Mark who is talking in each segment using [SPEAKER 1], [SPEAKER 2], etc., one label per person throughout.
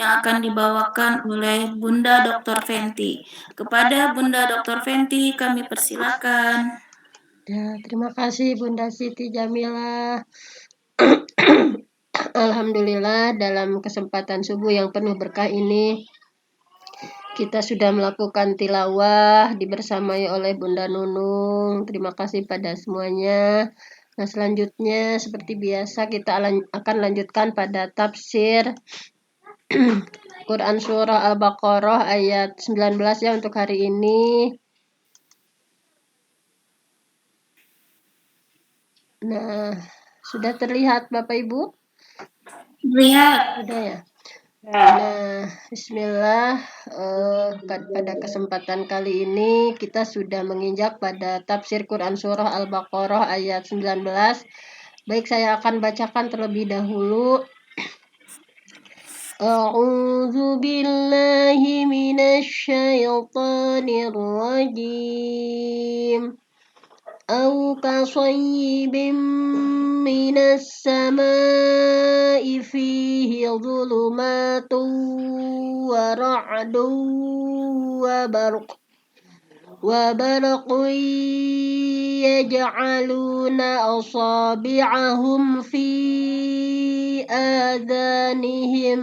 [SPEAKER 1] yang akan dibawakan oleh Bunda Dr. Fenty. Kepada Bunda Dr. Fenty kami persilakan.
[SPEAKER 2] Ya, terima kasih Bunda Siti Jamilah. Alhamdulillah dalam kesempatan subuh yang penuh berkah ini kita sudah melakukan tilawah dibersamai oleh Bunda Nunung. Terima kasih pada semuanya. Nah, selanjutnya seperti biasa kita akan lanjutkan pada tafsir Quran Surah Al-Baqarah ayat 19 ya untuk hari ini. Nah, sudah terlihat Bapak Ibu?
[SPEAKER 1] Lihat.
[SPEAKER 2] Sudah ya? Nah, bismillah, pada kesempatan kali ini kita sudah menginjak pada tafsir Quran Surah Al-Baqarah ayat 19. Baik, saya akan bacakan terlebih dahulu. A'udzu billahi minasy syaithanir rajim. أو كصيب من السماء فيه ظلمات ورعد وبرق يجعلون أصابعهم في آذانهم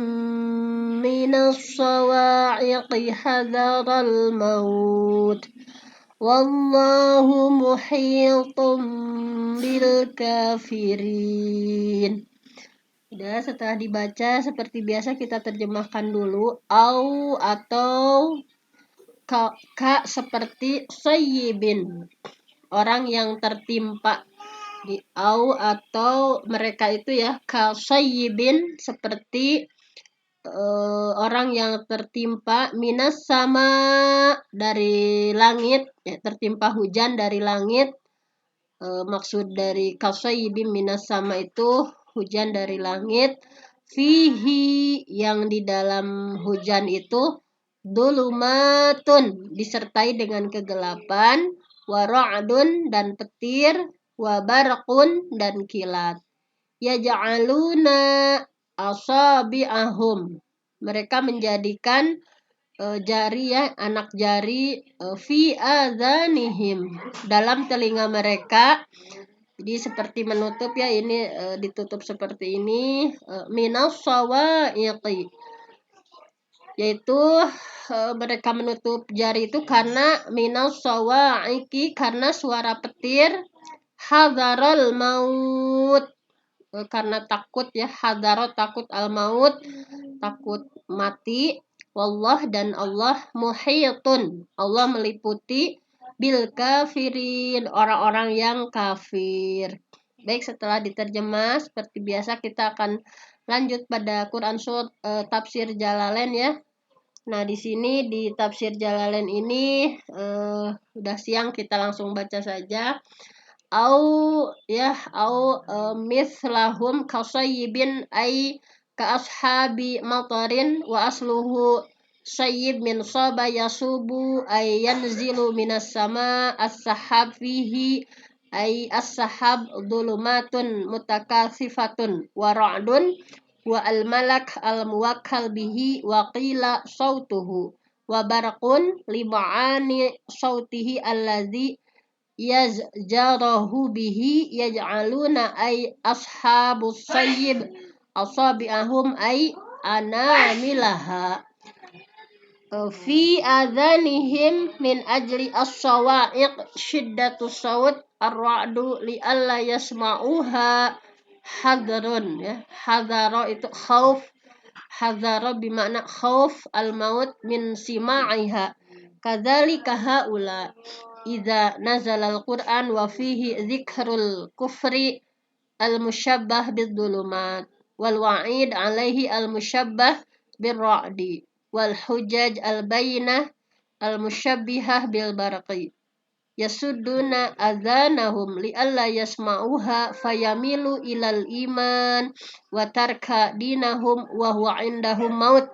[SPEAKER 2] من الصواعق حذر الموت Wallahu muhitum bil kafirin. Sudah, setelah dibaca seperti biasa kita terjemahkan dulu. Au atau ka seperti sayyibin, orang yang tertimpa. Di au atau mereka itu ya ka sayyibin seperti orang yang tertimpa minas sama dari langit, ya, tertimpa hujan dari langit. Maksud dari kasayyibin minas sama itu hujan dari langit. Fihi yang di dalam hujan itu dulumatun disertai dengan kegelapan, wara'dun dan petir, wabarakun dan kilat. Yaj'aluna asabi'ahum. Mereka menjadikan jari ya, anak jari fi adzanihim dalam telinga mereka. Jadi seperti menutup ya, ini ditutup seperti ini minas sawa'iqi. Yaitu mereka menutup jari itu karena minas sawa'iqi, karena suara petir, hadzarul maut, karena takut ya, hadarat takut, al maut takut mati. Wallah dan Allah muhitun, Allah meliputi bil kafirin, orang-orang yang kafir. Baik, setelah diterjemah seperti biasa kita akan lanjut pada Quran Surah tafsir Jalalain ya. Nah, di sini di tafsir Jalalain ini udah siang, kita langsung baca saja. Au mislahum kasayyibin ay ka ashabi matarin wa asluhu sayyib min saba yasubu ay yanzilu minas sama as-sahab fihi ay as-sahab dhulumatun mutakasifatun wa ra'dun wa al-malak al-muwakkal bihi wa qila sautuhu wa barakun lima'ani sautihi alladhi yazjarahu bihi yaj'aluna ay ashabus sayyib asabi'ahum ay anamilaha fi adhanihim min ajli as-sawa'iq shiddatus saut ar-ra'du li alla yasma'uha hadrun ya. Hadara itu khauf, hadara bermakna khauf al-maut min sima'iha. Kadzalika haula idza nazala al-Qur'an wa fihi dzikrul kufri al-musyabbah bid-dhulumat wal wa'id 'alaihi al-musyabbah bir-ra'di wal hujaj al-bayyinah al-musyabbihah bil barqi yasudduna adhanahum li alla yasma'uha fayamilu ilal iman wa tarka dinahum wa huwa indahum maut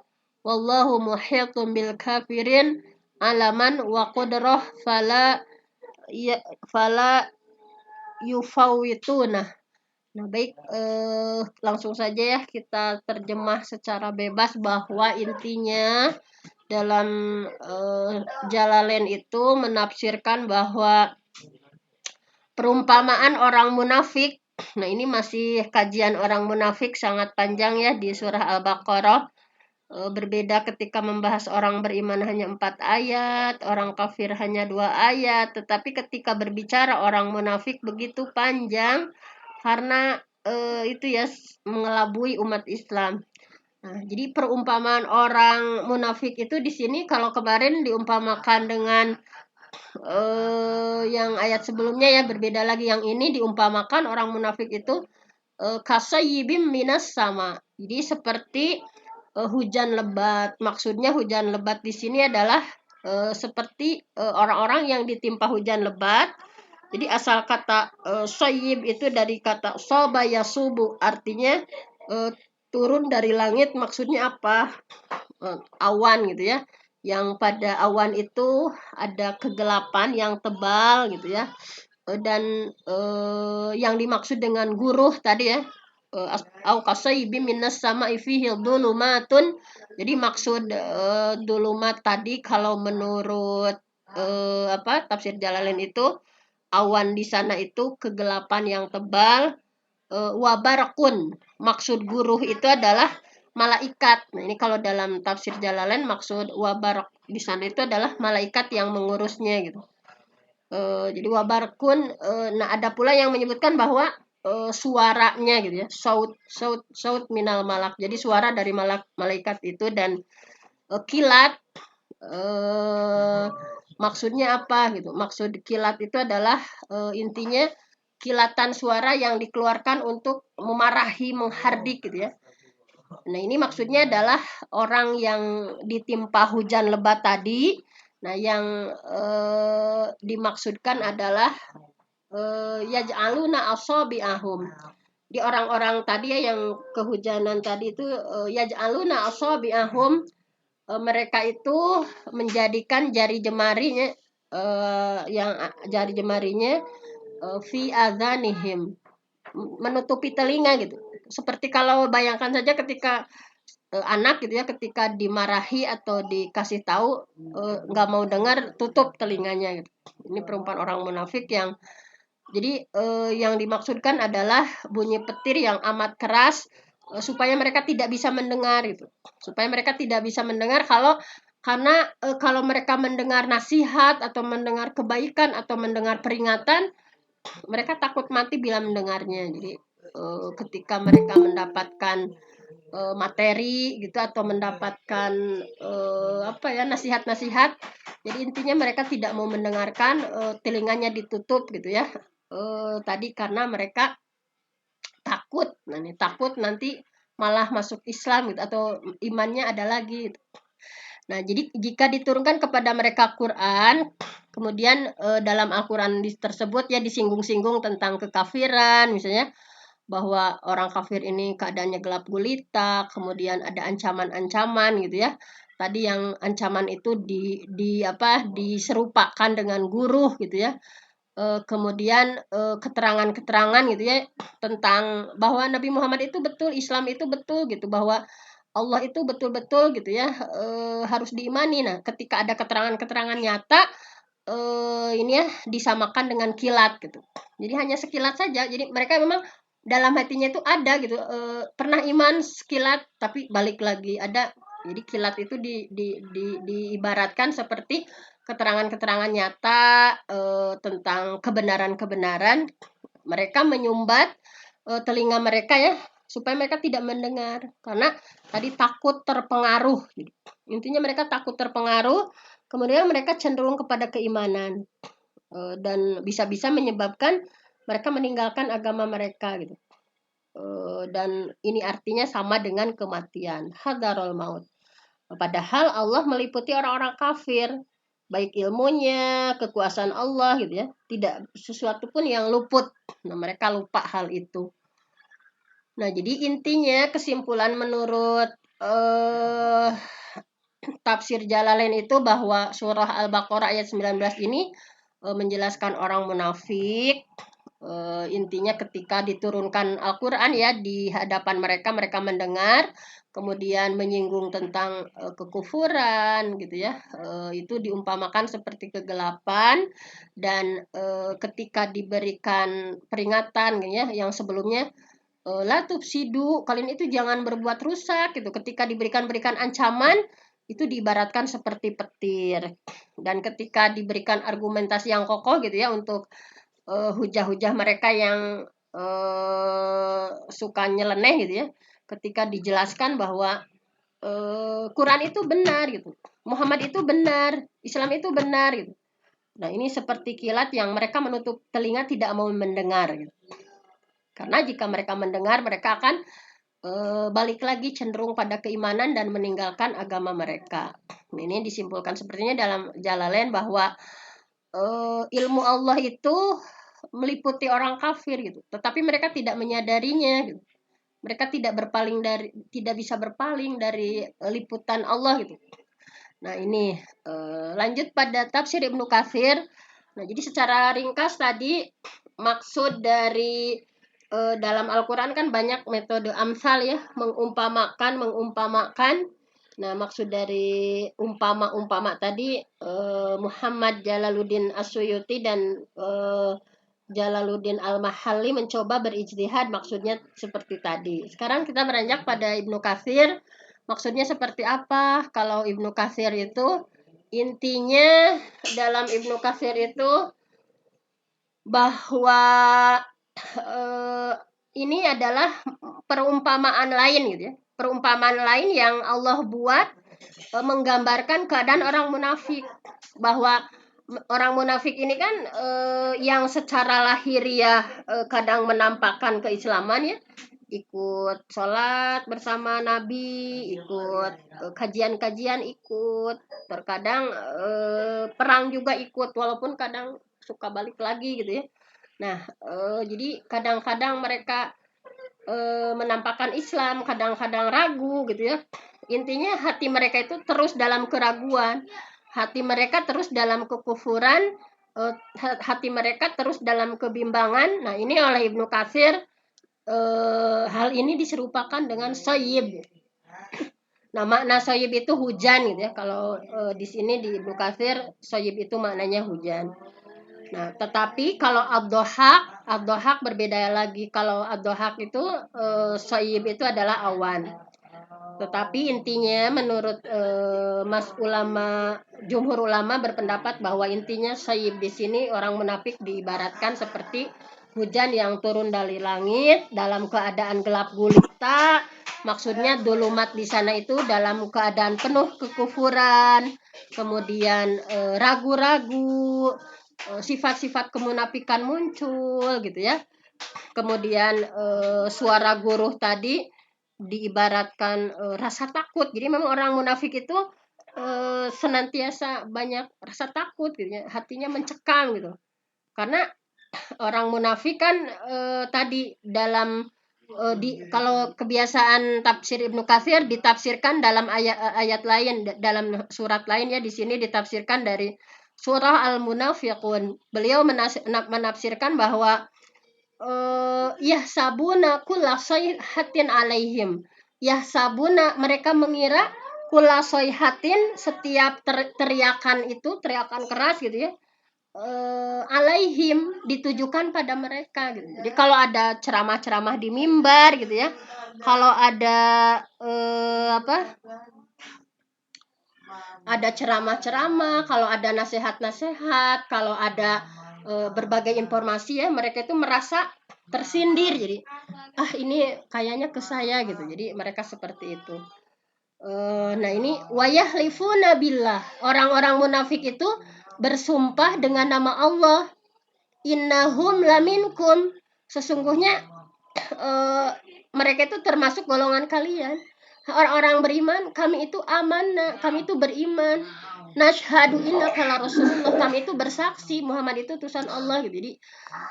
[SPEAKER 2] wallahu muhitun bil kafirin alaman wa qudrah fala yufawituna. Nah, baik, langsung saja ya kita terjemah secara bebas bahwa intinya dalam Jalalain itu menafsirkan bahwa perumpamaan orang munafik. Nah, ini masih kajian orang munafik sangat panjang ya di surah Al-Baqarah. Berbeda ketika membahas orang beriman hanya 4 ayat, orang kafir hanya 2 ayat, tetapi ketika berbicara orang munafik begitu panjang karena itu ya mengelabui umat Islam. Nah, jadi perumpamaan orang munafik itu di sini kalau kemarin diumpamakan dengan yang ayat sebelumnya ya berbeda lagi, yang ini diumpamakan orang munafik itu kasayyibim minas sama. Jadi seperti hujan lebat. Maksudnya hujan lebat di sini adalah seperti orang-orang yang ditimpa hujan lebat. Jadi asal kata soyib itu dari kata soba yasubu, artinya turun dari langit. Maksudnya apa? Awan gitu ya. Yang pada awan itu ada kegelapan yang tebal gitu ya. Dan yang dimaksud dengan guruh tadi ya, au kasayibim minas sama'i fihi dhulumatun. Jadi maksud dulumat tadi kalau menurut tafsir Jalalain itu awan di sana itu kegelapan yang tebal. Wabarakun, maksud guruh itu adalah malaikat. Nah, ini kalau dalam tafsir Jalalain maksud wabarak di sana itu adalah malaikat yang mengurusnya gitu. Jadi wabarakun, nah ada pula yang menyebutkan bahwa suaranya gitu ya, saut minal malak. Jadi suara dari malaikat itu. Dan kilat, maksudnya apa gitu? Maksud kilat itu adalah intinya kilatan suara yang dikeluarkan untuk memarahi, menghardik gitu ya. Nah, ini maksudnya adalah orang yang ditimpa hujan lebat tadi. Nah, yang dimaksudkan adalah yaj'aluna asabi'ahum. Di orang-orang tadi ya yang kehujanan tadi itu yaj'aluna asabi'ahum, mereka itu menjadikan jari jemarinya yang jari jemarinya fi adzanihim, menutupi telinga gitu. Seperti kalau bayangkan saja ketika anak gitu ya, ketika dimarahi atau dikasih tahu nggak mau dengar, tutup telinganya gitu. Ini perumpamaan orang munafik yang jadi yang dimaksudkan adalah bunyi petir yang amat keras supaya mereka tidak bisa mendengar gitu. Supaya mereka tidak bisa mendengar karena kalau mereka mendengar nasihat atau mendengar kebaikan atau mendengar peringatan, mereka takut mati bila mendengarnya. Jadi ketika mereka mendapatkan materi gitu atau mendapatkan nasihat-nasihat, jadi intinya mereka tidak mau mendengarkan, telinganya ditutup gitu ya. Tadi karena mereka takut. Nah, ini takut nanti malah masuk Islam gitu atau imannya ada lagi gitu. Nah, jadi jika diturunkan kepada mereka Quran, kemudian dalam Al-Quran tersebut ya disinggung-singgung tentang kekafiran, misalnya bahwa orang kafir ini keadaannya gelap gulita, kemudian ada ancaman-ancaman gitu ya. Tadi yang ancaman itu diserupakan dengan guru gitu ya. Kemudian keterangan-keterangan gitu ya tentang bahwa Nabi Muhammad itu betul, Islam itu betul gitu, bahwa Allah itu betul-betul gitu ya harus diimani. Nah, ketika ada keterangan-keterangan nyata ini ya disamakan dengan kilat gitu. Jadi hanya sekilat saja. Jadi mereka memang dalam hatinya itu ada gitu, pernah iman sekilat tapi balik lagi ada. Jadi kilat itu diibaratkan seperti keterangan-keterangan nyata tentang kebenaran-kebenaran. Mereka menyumbat telinga mereka ya supaya mereka tidak mendengar karena tadi takut terpengaruh. Intinya mereka takut terpengaruh, kemudian mereka cenderung kepada keimanan dan bisa-bisa menyebabkan mereka meninggalkan agama mereka gitu. Dan ini artinya sama dengan kematian, hadarul maut. Padahal Allah meliputi orang-orang kafir, baik ilmunya, kekuasaan Allah gitu ya. Tidak sesuatu pun yang luput. Nah, mereka lupa hal itu. Nah, jadi intinya kesimpulan menurut tafsir Jalalain itu bahwa surah Al-Baqarah ayat 19 ini menjelaskan orang munafik, Intinya ketika diturunkan Al-Quran ya di hadapan mereka, mereka mendengar, kemudian menyinggung tentang kekufuran gitu ya, itu diumpamakan seperti kegelapan. Dan ketika diberikan peringatan gitu ya, yang sebelumnya la tufsidu, kalian itu jangan berbuat rusak gitu. Ketika berikan ancaman, itu diibaratkan seperti petir. Dan ketika diberikan argumentasi yang kokoh gitu ya untuk hujah-hujah mereka yang suka nyeleneh gitu ya, ketika dijelaskan bahwa Quran itu benar gitu, Muhammad itu benar, Islam itu benar gitu. Nah, ini seperti kilat yang mereka menutup telinga, tidak mau mendengar gitu. Karena jika mereka mendengar, mereka akan balik lagi cenderung pada keimanan dan meninggalkan agama mereka. Ini disimpulkan sepertinya dalam Jalalain bahwa ilmu Allah itu meliputi orang kafir gitu, tetapi mereka tidak menyadarinya gitu. Mereka tidak bisa berpaling dari liputan Allah gitu. Nah, ini lanjut pada tafsir Ibnu Katsir. Nah, jadi secara ringkas tadi maksud dari dalam Al-Quran kan banyak metode amsal ya, mengumpamakan. Nah, maksud dari umpama tadi Muhammad Jalaluddin As-Suyuti dan Jalaluddin Al-Mahalli mencoba berijtihad, maksudnya seperti tadi. Sekarang kita beranjak pada Ibnu Katsir. Maksudnya seperti apa? Kalau Ibnu Katsir itu intinya dalam Ibnu Katsir itu bahwa ini adalah perumpamaan lain gitu ya. Perumpamaan lain yang Allah buat menggambarkan keadaan orang munafik, bahwa orang munafik ini kan yang secara lahiriah kadang menampakkan keislaman ya, ikut sholat bersama Nabi, ikut kajian-kajian ikut, terkadang perang juga ikut, walaupun kadang suka balik lagi gitu ya. Nah, jadi kadang-kadang mereka menampakkan Islam, kadang-kadang ragu gitu ya. Intinya hati mereka itu terus dalam keraguan, hati mereka terus dalam kekufuran, hati mereka terus dalam kebimbangan. Nah, ini oleh Ibnu Katsir hal ini diserupakan dengan sayyib. Nah, makna sayyib itu hujan gitu ya. Kalau di sini di Ibnu Katsir sayyib itu maknanya hujan. Nah, tetapi kalau ad-dhahak berbeda lagi. Kalau ad-dhahak itu sayyib itu adalah awan. Tetapi intinya menurut jumhur ulama berpendapat bahwa intinya sayyib di sini orang munafik diibaratkan seperti hujan yang turun dari langit dalam keadaan gelap gulita. Maksudnya dulumat di sana itu dalam keadaan penuh kekufuran, kemudian ragu-ragu, sifat-sifat kemunafikan muncul gitu ya. Kemudian suara guruh tadi diibaratkan rasa takut. Jadi memang orang munafik itu senantiasa banyak rasa takut gitu ya, hatinya mencekam gitu. Karena orang munafik kan tadi dalam kalau kebiasaan tafsir Ibnu Katsir ditafsirkan dalam ayat lain, dalam surat lain ya, di sini ditafsirkan dari surah Al-Munafiqun. Beliau menafsirkan bahwa yahsabuna kulla sayhatin alaihim. Yahsabuna, mereka mengira kulla sayhatin, setiap teriakan itu, teriakan keras gitu ya, alaihim, ditujukan pada mereka gitu. Jadi kalau ada ceramah-ceramah di mimbar gitu ya, kalau ada ada ceramah-ceramah, kalau ada nasihat-nasihat, kalau ada berbagai informasi ya, mereka itu merasa tersindir. Jadi ini kayaknya ke saya gitu. Jadi mereka seperti itu. Nah, ini wayahlifuna billah, orang-orang munafik itu bersumpah dengan nama Allah, innahum laminkum, sesungguhnya mereka itu termasuk golongan kalian. Orang-orang beriman, kami itu amanah, kami itu beriman. Nashhadu innaka la rasulullah, kami itu bersaksi Muhammad itu utusan Allah gitu. Jadi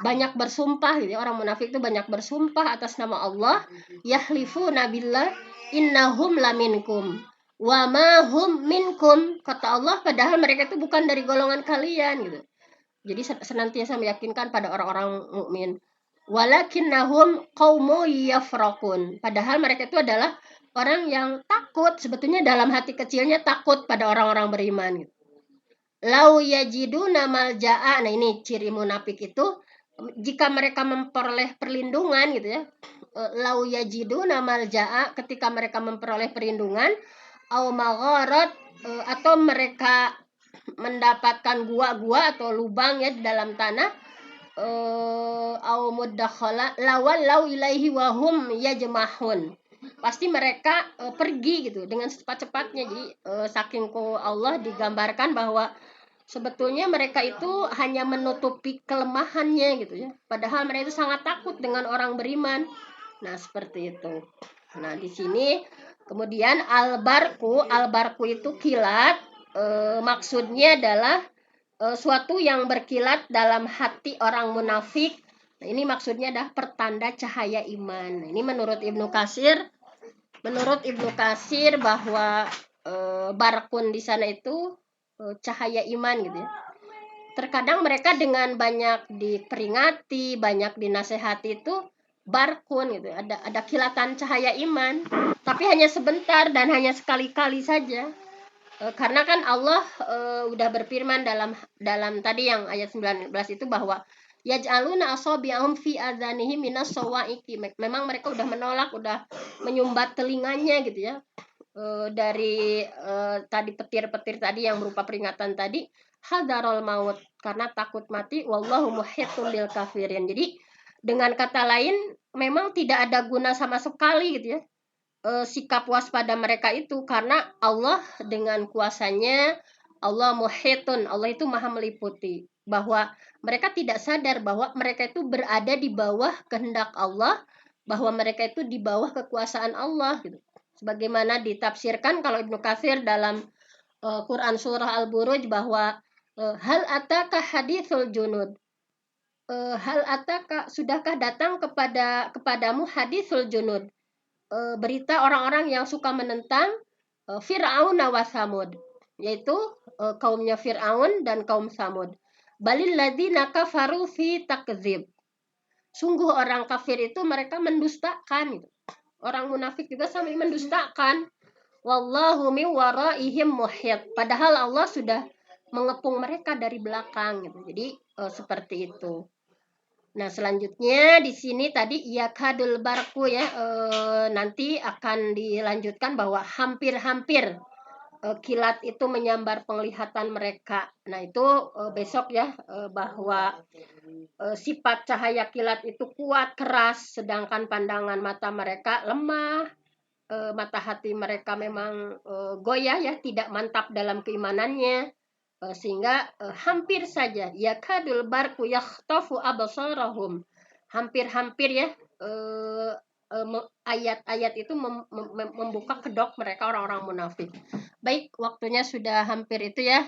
[SPEAKER 2] banyak bersumpah gitu. Orang munafik itu banyak bersumpah atas nama Allah. Yahlifuna billah innahum laminkum wa ma hum minkum, kata Allah, padahal mereka itu bukan dari golongan kalian gitu. Jadi senantiasa meyakinkan pada orang-orang mukmin. Walakinnahum qaumun yafraqun. Padahal mereka itu adalah orang yang takut, sebetulnya dalam hati kecilnya takut pada orang-orang beriman. Lau yajiduna malja'a. Nah, ini ciri munafik itu, jika mereka memperoleh perlindungan gitu ya. Lau yajiduna malja'a, ketika mereka memperoleh perlindungan, au magharat, atau mereka mendapatkan gua-gua atau lubang ya di dalam tanah, au muddakhala lawallau ilaihi wahum yajmahun. Pasti mereka pergi gitu dengan secepat-cepatnya. Jadi saking Allah digambarkan bahwa sebetulnya mereka itu hanya menutupi kelemahannya gitu ya. Padahal mereka itu sangat takut dengan orang beriman. Nah, seperti itu. Nah, di sini kemudian albarku itu kilat, maksudnya adalah suatu yang berkilat dalam hati orang munafik. Nah, ini maksudnya adalah pertanda cahaya iman. Nah, ini menurut Ibnu Katsir bahwa barkun di sana itu cahaya iman gitu ya. Terkadang mereka dengan banyak diperingati, banyak dinasehati itu barkun gitu. Ada kilatan cahaya iman, tapi hanya sebentar dan hanya sekali-kali saja. Karena kan Allah udah berfirman dalam tadi yang ayat 19 itu bahwa yaj'aluna asabi'ahum fi adzanihim minas sawa'iqi. Memang mereka udah menolak, udah menyumbat telinganya gitu ya. Dari tadi petir-petir tadi yang berupa peringatan tadi, hadarul maut, karena takut mati, wallahu muhitun bil kafirin. Jadi dengan kata lain memang tidak ada guna sama sekali gitu ya sikap waspada mereka itu, karena Allah dengan kuasanya, Allah muhitun, Allah itu maha meliputi, bahwa mereka tidak sadar bahwa mereka itu berada di bawah kehendak Allah, bahwa mereka itu di bawah kekuasaan Allah gitu. Sebagaimana ditafsirkan kalau Ibnu Katsir dalam Quran surah Al-Buruj bahwa hal ataka hadithul junud, hal ataka, sudahkah datang kepadamu hadithul junud, berita orang-orang yang suka menentang Fir'aun wa Samud, yaitu kaumnya Fir'aun dan kaum Samud. Balil ladzina kafaru fi takdzib. Sungguh orang kafir itu mereka mendustakan. Orang munafik juga sampai mendustakan. Wallahu min waraihim muhit. Padahal Allah sudah mengepung mereka dari belakang gitu. Jadi seperti itu. Nah, selanjutnya di sini tadi yakadul barku ya, nanti akan dilanjutkan bahwa hampir-hampir kilat itu menyambar penglihatan mereka. Nah, itu besok ya, bahwa sifat cahaya kilat itu kuat, keras, sedangkan pandangan mata mereka lemah, mata hati mereka memang goyah ya, tidak mantap dalam keimanannya. Sehingga hampir saja yakadul barku yakhtafu absarahum, hampir-hampir ya ayat-ayat itu membuka kedok mereka orang-orang munafik. Baik, waktunya sudah hampir itu ya.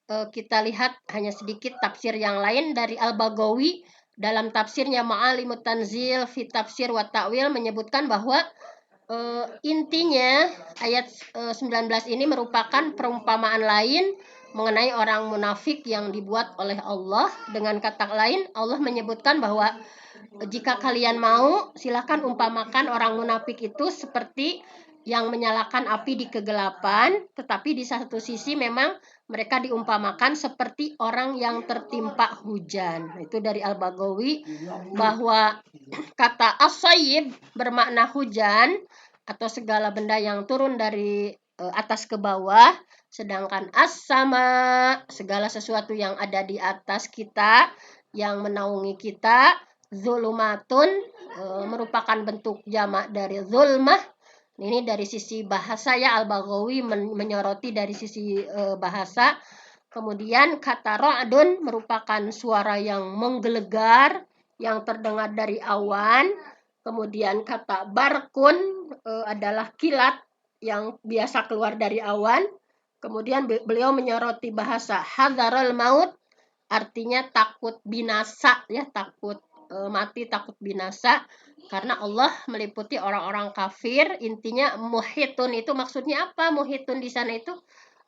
[SPEAKER 2] Kita lihat hanya sedikit tafsir yang lain dari Al-Baghawi dalam tafsirnya Ma'alimut Tanzil fi Tafsir wa Ta'wil, menyebutkan bahwa intinya ayat 19 ini merupakan perumpamaan lain mengenai orang munafik yang dibuat oleh Allah. Dengan kata lain, Allah menyebutkan bahwa jika kalian mau, silakan umpamakan orang munafik itu seperti yang menyalakan api di kegelapan, tetapi di satu sisi memang mereka diumpamakan seperti orang yang tertimpa hujan. Itu dari Al-Baghawi, bahwa kata as-sayyib bermakna hujan atau segala benda yang turun dari atas ke bawah, sedangkan as-sama, segala sesuatu yang ada di atas kita, yang menaungi kita, zulumatun, merupakan bentuk jamak dari zulmah. Ini dari sisi bahasa ya, Al-Baghawi menyoroti dari sisi bahasa. Kemudian kata ra'dun merupakan suara yang menggelegar, yang terdengar dari awan. Kemudian kata barkun adalah kilat yang biasa keluar dari awan. Kemudian beliau menyoroti bahasa hadzarul maut, artinya takut binasa ya, takut mati, takut binasa, karena Allah meliputi orang-orang kafir. Intinya muhitun itu maksudnya apa? Muhitun di sana itu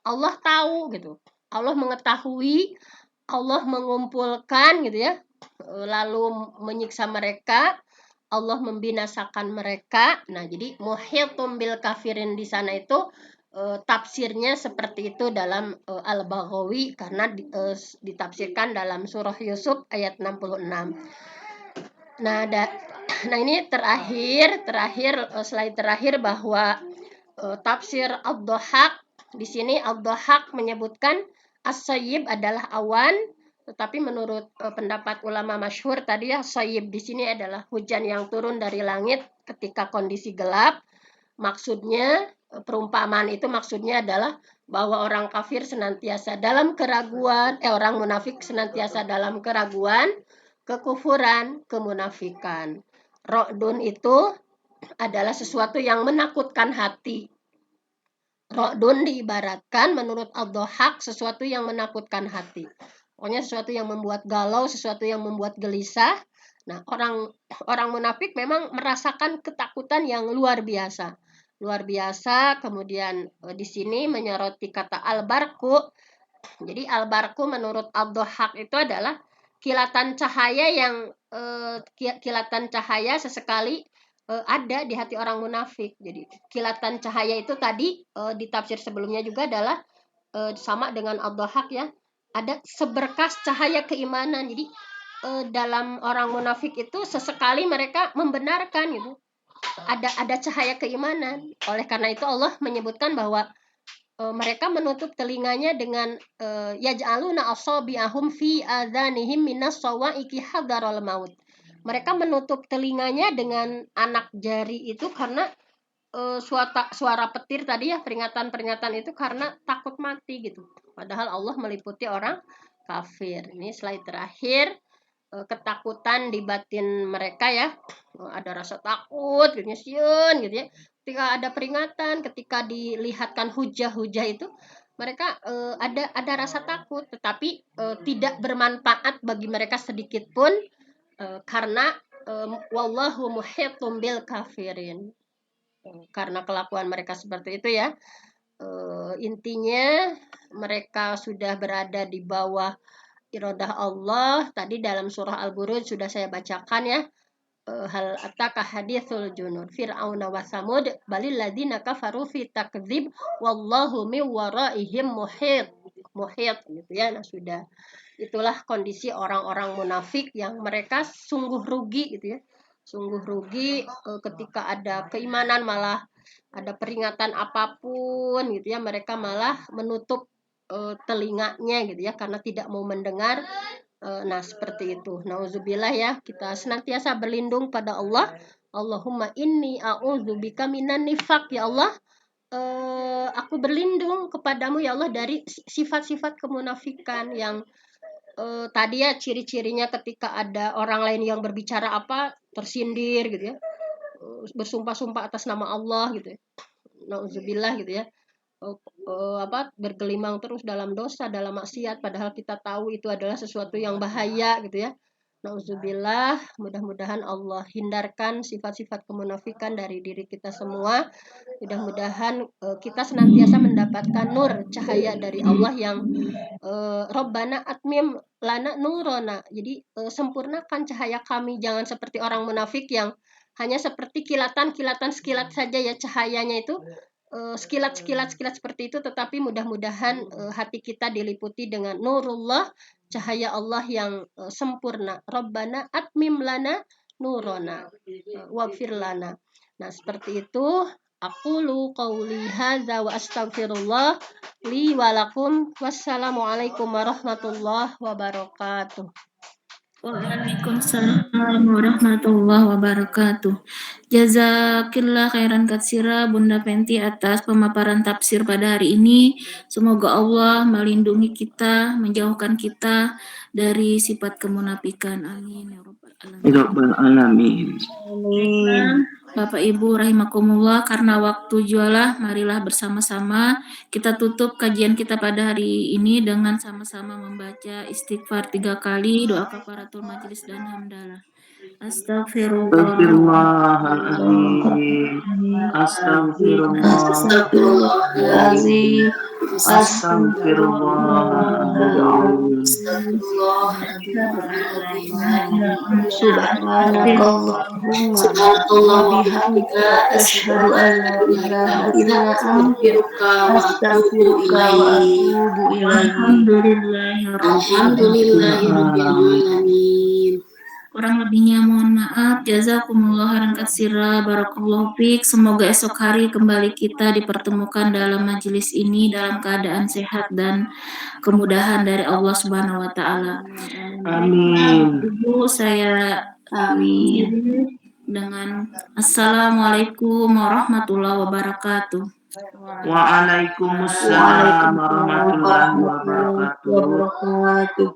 [SPEAKER 2] Allah tahu gitu. Allah mengetahui Allah mengumpulkan gitu ya, lalu menyiksa mereka, Allah membinasakan mereka. Nah, jadi muhitum bil kafirin di sana itu tafsirnya seperti itu dalam Al-Baghawi karena ditafsirkan dalam surah Yusuf ayat 66. Nah, nah ini terakhir slide terakhir bahwa tafsir Ad-Dhahhak di sini Ad-Dhahhak menyebutkan as-sayyib adalah awan, tetapi menurut pendapat ulama masyhur tadi ya, sayyib di sini adalah hujan yang turun dari langit ketika kondisi gelap. Maksudnya perumpamaan itu maksudnya adalah bahwa orang kafir senantiasa dalam keraguan, orang munafik senantiasa dalam keraguan, kekufuran, kemunafikan. Ra'dun itu adalah sesuatu yang menakutkan hati. Ra'dun diibaratkan menurut Ad-Dhahhak sesuatu yang menakutkan hati. Pokoknya sesuatu yang membuat galau, sesuatu yang membuat gelisah. Nah, orang munafik memang merasakan ketakutan yang luar biasa. Luar biasa, kemudian di sini menyoroti kata al-barku. Jadi al-barku menurut Ad-Dhahhak itu adalah kilatan cahaya yang kilatan cahaya sesekali ada di hati orang munafik. Jadi kilatan cahaya itu tadi di tafsir sebelumnya juga adalah sama dengan Ad-Dhahhak ya. Ada seberkas cahaya keimanan. Jadi dalam orang munafik itu sesekali mereka membenarkan gitu. Ada cahaya keimanan. Oleh karena itu Allah menyebutkan bahwa mereka menutup telinganya dengan yaj'aluna asabi'ahum fi adhanihim minas sawa'iqi hadaral maut. Mereka menutup telinganya dengan anak jari itu karena suara petir tadi ya, peringatan-peringatan itu karena takut mati gitu. Padahal Allah meliputi orang kafir. Ini slide terakhir, ketakutan di batin mereka ya. Ada rasa takut, nyesiun gitu ya. Ketika ada peringatan, ketika dilihatkan hujah-hujah itu, mereka ada rasa takut, tetapi tidak bermanfaat bagi mereka sedikit pun karena wallahu muhitum bil kafirin. Karena kelakuan mereka seperti itu ya. Intinya mereka sudah berada di bawah iradah Allah. Tadi dalam surah Al-Buruj sudah saya bacakan ya. Hal ataka hadithul junud fir'auna wa samud balil ladina kafaru fi takdzib wallahu min waraihim muhit gitu ya. Nah, sudah itulah kondisi orang-orang munafik yang mereka sungguh rugi gitu ya. Sungguh rugi ketika ada keimanan malah ada peringatan apapun gitu ya, mereka malah menutup telinganya gitu ya karena tidak mau mendengar. Nah, seperti itu. Nauzubillah ya, kita senantiasa berlindung pada Allah. Allahumma inni a'udzubika minan nifaq ya Allah. Aku berlindung kepadamu ya Allah dari sifat-sifat kemunafikan yang tadi ya ciri-cirinya ketika ada orang lain yang berbicara apa tersindir gitu ya. Bersumpah-sumpah atas nama Allah gitu ya. Nauzubillah gitu ya. Bergelimang terus dalam dosa, dalam maksiat, padahal kita tahu itu adalah sesuatu yang bahaya gitu ya. Nauzubillah, mudah-mudahan Allah hindarkan sifat-sifat kemunafikan dari diri kita semua. Mudah-mudahan kita senantiasa mendapatkan nur, cahaya dari Allah yang Rabbana atmim lana nurona. Jadi sempurnakan cahaya kami, jangan seperti orang munafik yang hanya seperti kilatan-kilatan sekilat saja ya cahayanya itu. Sekilat seperti itu, tetapi mudah-mudahan hati kita diliputi dengan nurullah, cahaya Allah yang sempurna. Rabbana atmim lana nurona waghfir lana. Nah, seperti itu. Aqulu qauli hadza wa astaghfirullah li wa lakum. Wassalamualaikum warahmatullahi wabarakatuh.
[SPEAKER 1] Waalaikumsalam warahmatullahi wabarakatuh. Jazakillah khairan katsira Bunda Fenty atas pemaparan tafsir pada hari ini. Semoga Allah melindungi kita, menjauhkan kita dari sifat kemunafikan. Amin ya rabbal alamin.
[SPEAKER 2] Amin.
[SPEAKER 1] Bapak Ibu rahimakumullah, karena waktu jualah, marilah bersama-sama kita tutup kajian kita pada hari ini dengan sama-sama membaca istighfar 3 kali, doa kafaratul majelis dan hamdalah.
[SPEAKER 3] Astagfirullahaladzim. Astagfirullahaladzim. Astagfirullah.
[SPEAKER 1] Subhanallah wa bihamdika asyhadu an la ilaha illa anta astaghfiruka wa atubu ilaik. Alhamdulillahi rabbil alamin. Kurang lebihnya mohon maaf. Jazakumullah khairan katsira. Barakallahu fiik. Semoga esok hari kembali kita dipertemukan dalam majelis ini dalam keadaan sehat dan kemudahan dari Allah Subhanahu wa taala.
[SPEAKER 3] Amin.
[SPEAKER 1] Ibu, saya akhiri dengan Assalamualaikum warahmatullahi wabarakatuh.
[SPEAKER 3] Waalaikumsalam warahmatullahi wabarakatuh.